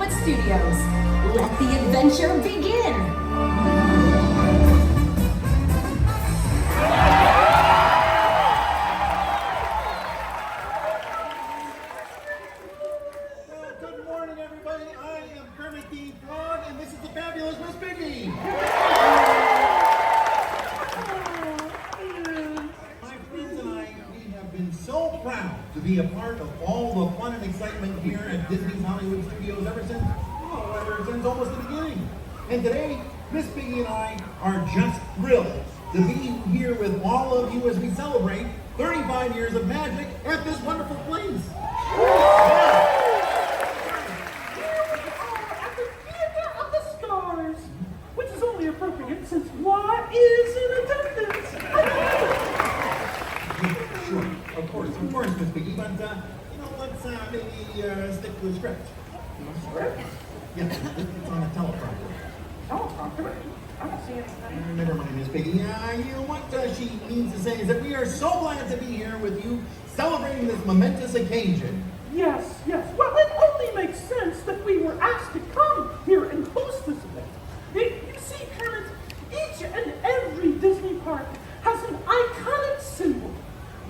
Hollywood Studios. Let the adventure begin! Good morning, everybody. I am Kermit the Frog, and this is the fabulous Miss Piggy. My friends and I, we have been so proud to be a part of all the fun and excitement here at Disney's Hollywood Studios ever since almost the beginning. And today, Miss Piggy and I are just thrilled to be here with all of you as we celebrate 35 years of magic at this wonderful place. Which is only appropriate since Walt is in attendance. Sure, of course, Miss Piggy, but let's maybe stick to the script. Script? Yeah, it's on a teleprompter. Teleprompter? I don't see anything. Never mind, Miss Piggy. What she means to say is that we are so glad to be here with you, celebrating this momentous occasion. Yes. Well, it only makes sense that we were asked to come here and host this event. You see, Kermit, each and every Disney park has an iconic symbol.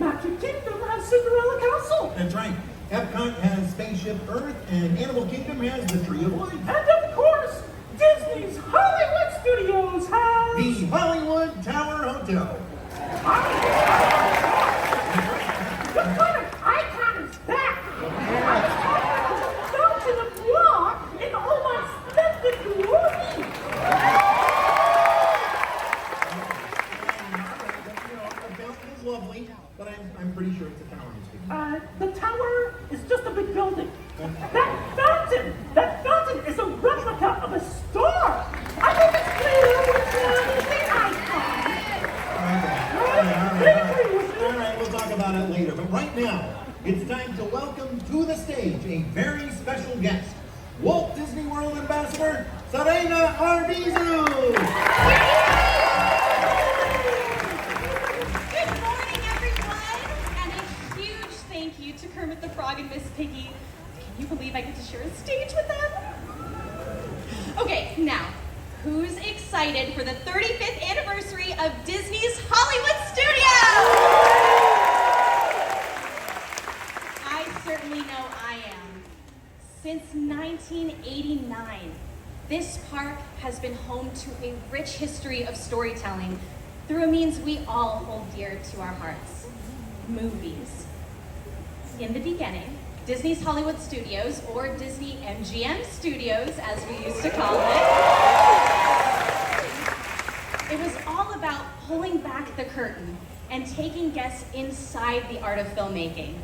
Magic Kingdom has Cinderella Castle. That's right. Epcot has Spaceship Earth, and Animal Kingdom has the Tree of Life. And of course, Disney's Hollywood Studios has... the Hollywood Tower Hotel. What kind of icon is that? Fountain of Law in all my splendid glory. The fountain is lovely, but I'm pretty sure it's a tower, Miss Piggy. The tower is just a big building. That fountain is a replica of a star. I think it's clear which one is the icon. All right, we'll talk about it later. But right now, it's time to welcome to the stage a very special guest, Walt Disney World Ambassador, Serena Arvizu. Good morning, everyone, and a huge thank you to Kermit the Frog and Miss Piggy. Can you believe I get to share a stage with them? Okay, now, who's excited for the 35th anniversary of Disney's Hollywood Studios? I certainly know I am. Since 1989, this park has been home to a rich history of storytelling through a means we all hold dear to our hearts: movies. In the beginning, Disney's Hollywood Studios, or Disney MGM Studios as we used to call it was all about pulling back the curtain and taking guests inside the art of filmmaking.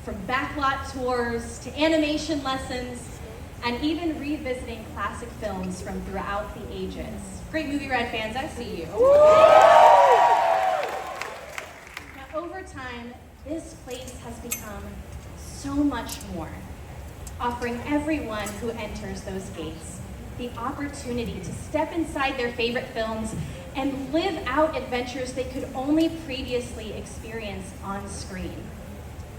From backlot tours to animation lessons, and even revisiting classic films from throughout the ages. Great Movie Rad fans, I see you. Now, over time, this place has become so much more, offering everyone who enters those gates the opportunity to step inside their favorite films and live out adventures they could only previously experience on screen.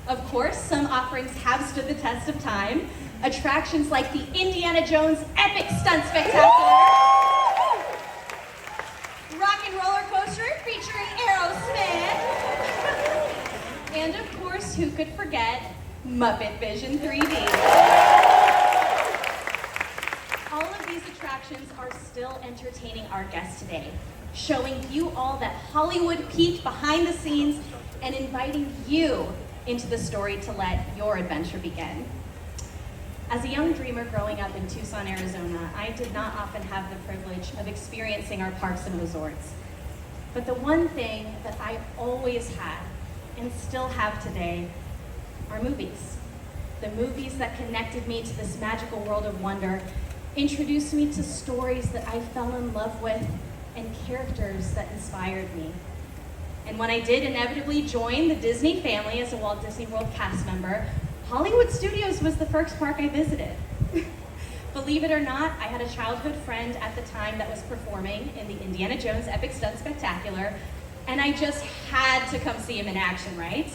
Of course, some offerings have stood the test of time. Attractions like the Indiana Jones Epic Stunt Spectacular, Rock and Roller Coaster featuring Aerosmith, and of course, who could forget Muppet Vision 3D. All of these attractions are still entertaining our guests today, showing you all that Hollywood peek behind the scenes and inviting you into the story to let your adventure begin. As a young dreamer growing up in Tucson, Arizona, I did not often have the privilege of experiencing our parks and resorts. But the one thing that I always had, and still have today, are movies. The movies that connected me to this magical world of wonder, introduced me to stories that I fell in love with, and characters that inspired me. And when I did inevitably join the Disney family as a Walt Disney World cast member, Hollywood Studios was the first park I visited. Believe it or not, I had a childhood friend at the time that was performing in the Indiana Jones Epic Stunt Spectacular, and I just had to come see him in action, right?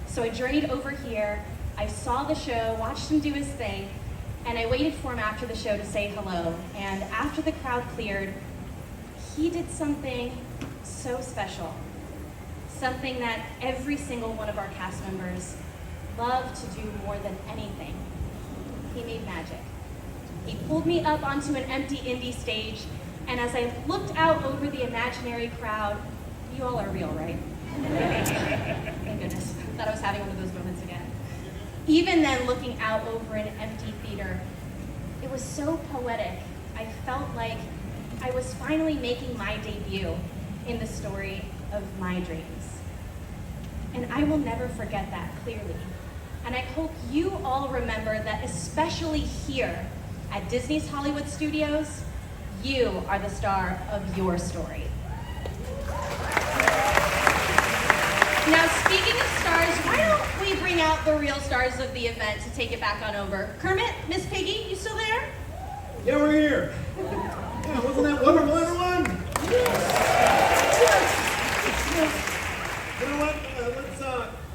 So I journeyed over here, I saw the show, watched him do his thing, and I waited for him after the show to say hello. And after the crowd cleared, he did something so special. Something that every single one of our cast members love to do more than anything. He made magic. He pulled me up onto an empty indie stage, and as I looked out over the imaginary crowd, you all are real, right? Thank goodness. Thought I was having one of those moments again. Even then, looking out over an empty theater, it was so poetic. I felt like I was finally making my debut in the story of my dreams. And I will never forget that clearly. And I hope you all remember that, especially here at Disney's Hollywood Studios, you are the star of your story. Now, speaking of stars, why don't we bring out the real stars of the event to take it back on over? Kermit, Miss Piggy, you still there? Yeah, we're here. Yeah, wasn't that wonderful, everyone? You know what? Let's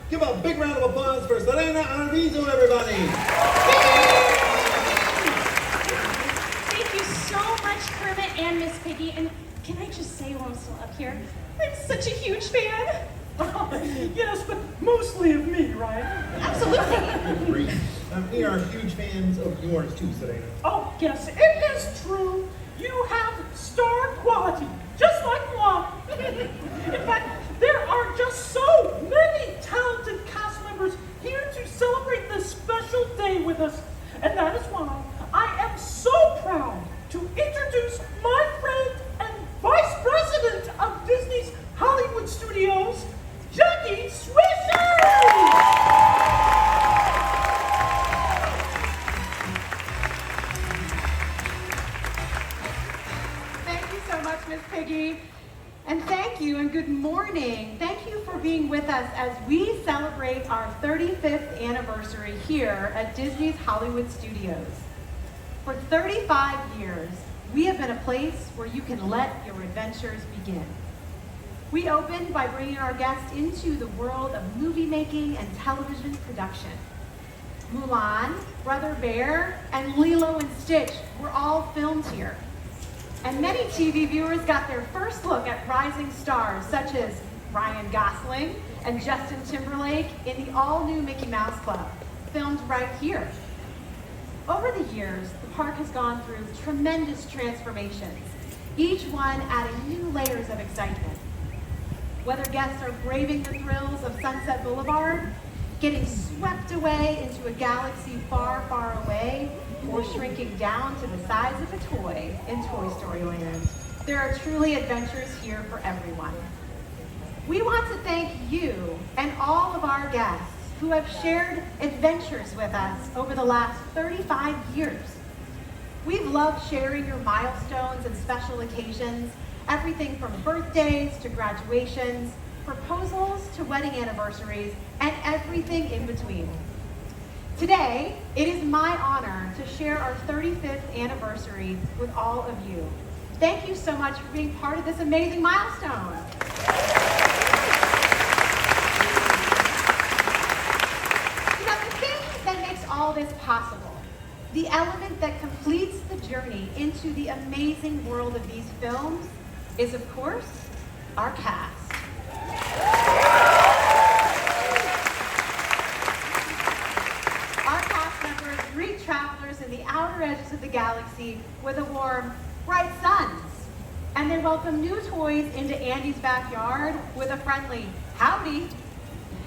give a big round of applause for Serena Arvizo, everybody. Thank you so much, Kermit and Miss Piggy. And can I just say while I'm still up here, I'm such a huge fan. Yes, but mostly of me, right? Absolutely. We are huge fans of yours too, Serena. Oh, yes, it is true. You have star quality, just like moi. In fact, there are just so many talented cast members here to celebrate this special day with us. And that is why I am so proud to introduce my friend and Vice President of Disney's Hollywood Studios, Jackie Swisher! Thank you so much, Miss Piggy. And thank you and good morning. Thank you for being with us as we celebrate our 35th anniversary here at Disney's Hollywood Studios. For 35 years, we have been a place where you can let your adventures begin. We opened by bringing our guests into the world of movie making and television production. Mulan, Brother Bear, and Lilo and Stitch were all filmed here. And many TV viewers got their first look at rising stars such as Ryan Gosling and Justin Timberlake in the all-new Mickey Mouse Club, filmed right here. Over the years, the park has gone through tremendous transformations, each one adding new layers of excitement. Whether guests are braving the thrills of Sunset Boulevard, getting swept away into a galaxy far, far away, or shrinking down to the size of a toy in Toy Story Land, there are truly adventures here for everyone. We want to thank you and all of our guests who have shared adventures with us over the last 35 years. We've loved sharing your milestones and special occasions, everything from birthdays to graduations, proposals to wedding anniversaries, and everything in between. Today, it is my honor to share our 35th anniversary with all of you. Thank you so much for being part of this amazing milestone. You know, the thing that makes all this possible, the element that completes the journey into the amazing world of these films, is of course, our cast. Our cast members greet travelers in the outer edges of the galaxy with a warm, bright suns. And they welcome new toys into Andy's backyard with a friendly, howdy.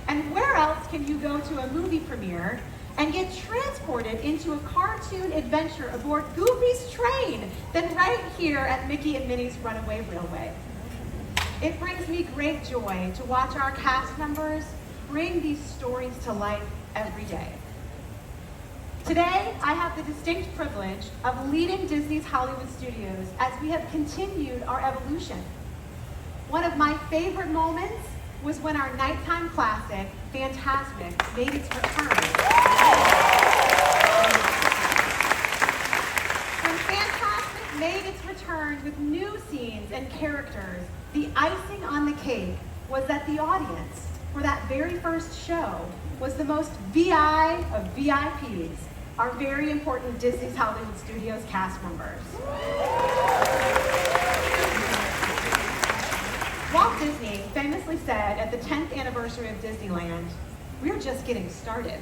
And where else can you go to a movie premiere and get transported into a cartoon adventure aboard Goofy's train than right here at Mickey and Minnie's Runaway Railway? It brings me great joy to watch our cast members bring these stories to life every day. Today, I have the distinct privilege of leading Disney's Hollywood Studios as we have continued our evolution. One of my favorite moments was when our nighttime classic, Fantasmic, made its return. When Fantasmic made its return with new scenes and characters, the icing on the cake was that the audience for that very first show was the most VI of VIPs, our very important Disney's Hollywood Studios cast members. Walt Disney famously said at the 10th anniversary of Disneyland, "We're just getting started."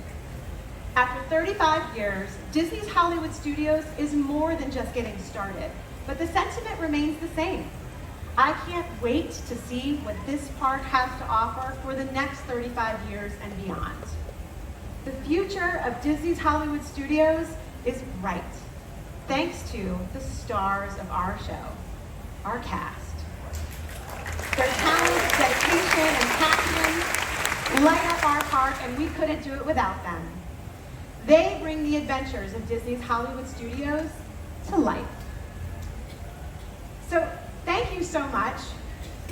After 35 years, Disney's Hollywood Studios is more than just getting started, but the sentiment remains the same. I can't wait to see what this park has to offer for the next 35 years and beyond. The future of Disney's Hollywood Studios is bright, thanks to the stars of our show, our cast. Their talent, dedication, and passion light up our park, and we couldn't do it without them. They bring the adventures of Disney's Hollywood Studios to life. So thank you so much.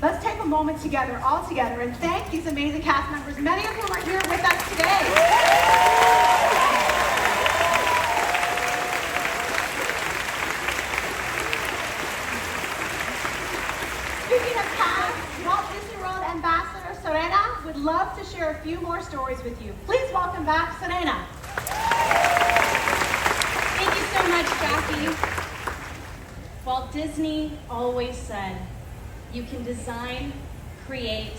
Let's take a moment together, all together, and thank these amazing cast members, many of whom are here with us today. Speaking of cast, Walt Disney World Ambassador Serena would love to share a few more stories with you. Please welcome back Serena. Thank you so much, Jackie. Walt Disney always said, you can design, create,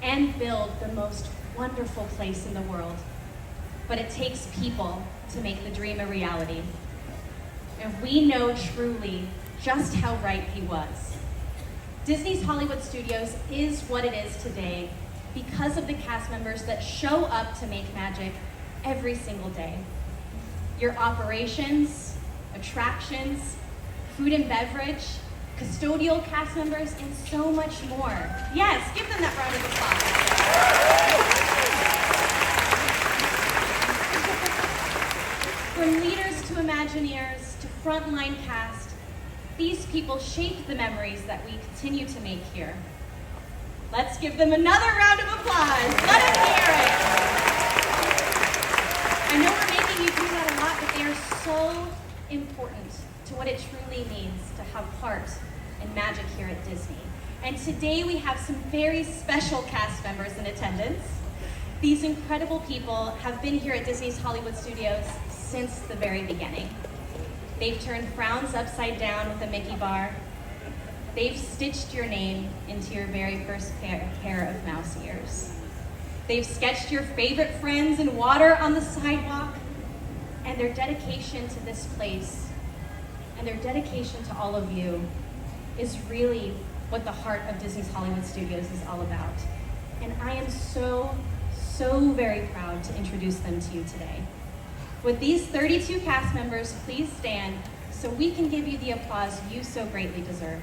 and build the most wonderful place in the world, but it takes people to make the dream a reality. And we know truly just how right he was. Disney's Hollywood Studios is what it is today because of the cast members that show up to make magic every single day. Your operations, attractions, food and beverage, custodial cast members, and so much more. Yes, give them that round of applause. From leaders to Imagineers to frontline cast, these people shape the memories that we continue to make here. Let's give them another round of applause. Let them hear it. I know we're making you do that a lot, but they are so important to what it truly means to have heart and magic here at Disney. And today we have some very special cast members in attendance. These incredible people have been here at Disney's Hollywood Studios since the very beginning. They've turned frowns upside down with a Mickey bar. They've stitched your name into your very first pair of mouse ears. They've sketched your favorite friends in water on the sidewalk. And their dedication to this place and their dedication to all of you is really what the heart of Disney's Hollywood Studios is all about. And I am so very proud to introduce them to you today. Would these 32 cast members please stand so we can give you the applause you so greatly deserve.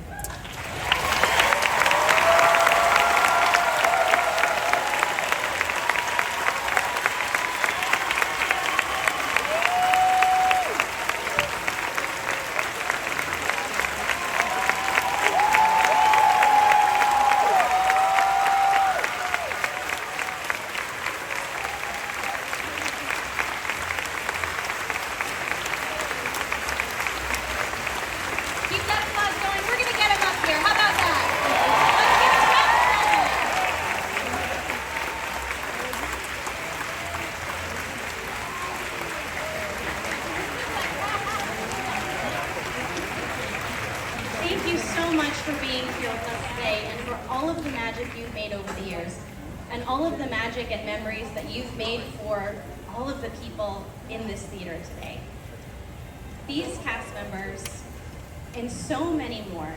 Keep that applause going. We're going to get them up here. How about that? Thank you so much for being here with us today and for all of the magic you've made over the years and all of the magic and memories that you've made for all of the people in this theater today. These cast members and so many more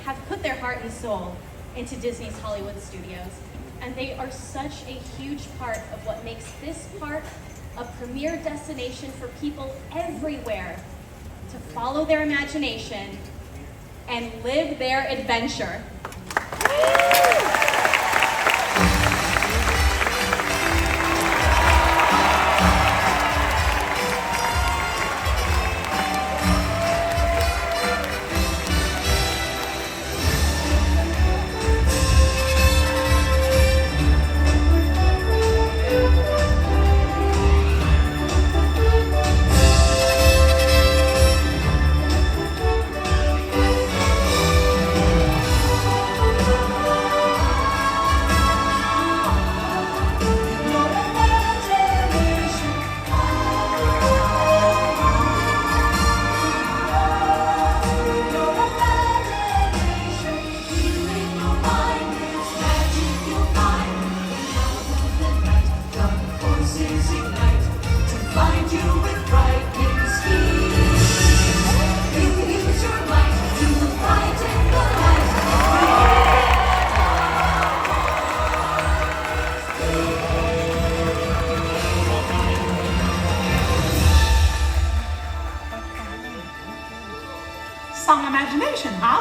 have put their heart and soul into Disney's Hollywood Studios, and they are such a huge part of what makes this park a premier destination for people everywhere to follow their imagination and live their adventure. some imagination, huh?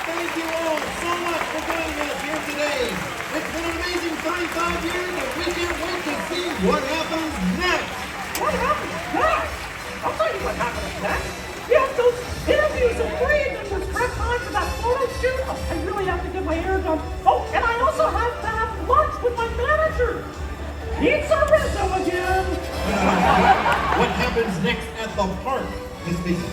Thank you all so much for joining us here today. It's been an amazing 35 years, and we can't wait to see what happens next. What happens next? I'll tell you what happens next. We have those interviews and three, and then there's prep time for that photo shoot. Oh, I really have to get my hair done. Oh, and I also have to have lunch with my manager. Pizza Rizzo again. What happens next at the park, Miss Piggy?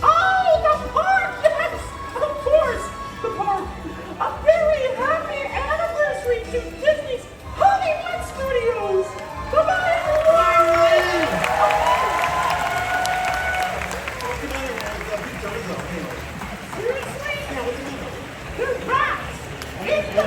Oh, the park! Yes, of course, the park. A very happy anniversary to Disney's Hollywood Studios. Bye-bye, everyone. Seriously? They're rats. Eat the